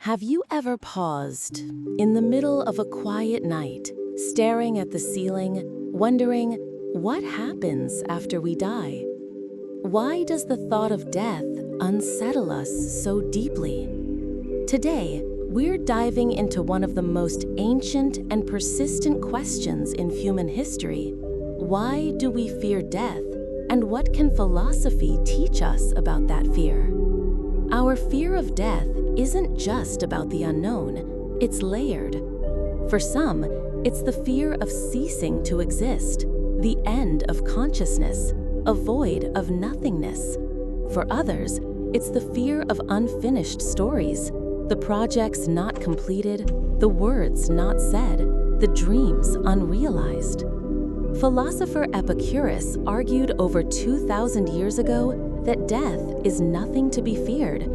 Have you ever paused in the middle of a quiet night, staring at the ceiling, wondering what happens after we die? Why does the thought of death unsettle us so deeply? Today, we're diving into one of the most ancient and persistent questions in human history. Why do we fear death, and what can philosophy teach us about that fear? Our fear of death isn't just about the unknown, it's layered. For some, it's the fear of ceasing to exist, the end of consciousness, a void of nothingness. For others, it's the fear of unfinished stories, the projects not completed, the words not said, the dreams unrealized. Philosopher Epicurus argued over 2,000 years ago that death is nothing to be feared.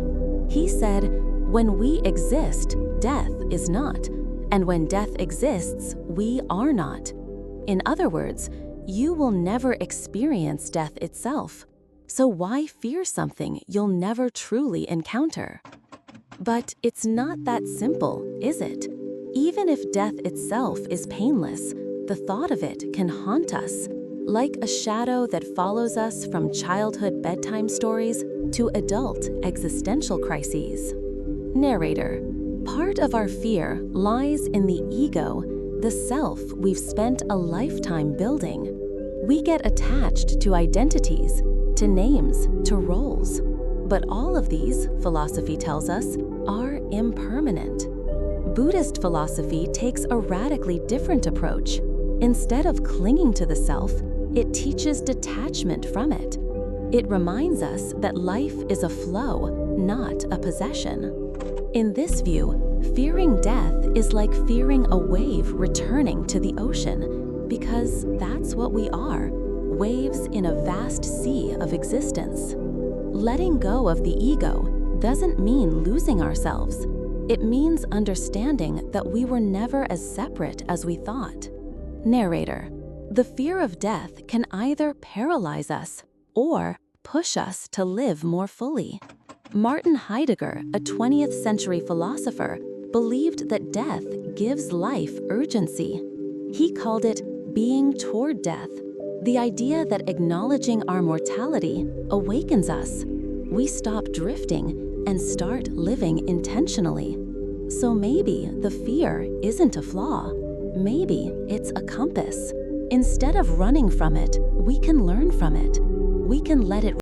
He said, "When we exist, death is not, and when death exists, we are not." In other words, you will never experience death itself, so why fear something you'll never truly encounter? But it's not that simple, is it? Even if death itself is painless, the thought of it can haunt us, like a shadow that follows us from childhood bedtime stories to adult existential crises. Narrator, part of our fear lies in the ego, the self we've spent a lifetime building. We get attached to identities, to names, to roles. But all of these, philosophy tells us, are impermanent. Buddhist philosophy takes a radically different approach. Instead of clinging to the self, it teaches detachment from it. It reminds us that life is a flow, not a possession. In this view, fearing death is like fearing a wave returning to the ocean, because that's what we are, waves in a vast sea of existence. Letting go of the ego doesn't mean losing ourselves. It means understanding that we were never as separate as we thought. Narrator, the fear of death can either paralyze us or push us to live more fully. Martin Heidegger, a 20th century philosopher, believed that death gives life urgency. He called it being toward death, the idea that acknowledging our mortality awakens us. We stop drifting and start living intentionally. So maybe the fear isn't a flaw. Maybe it's a compass. Instead of running from it, we can learn from it. We can let it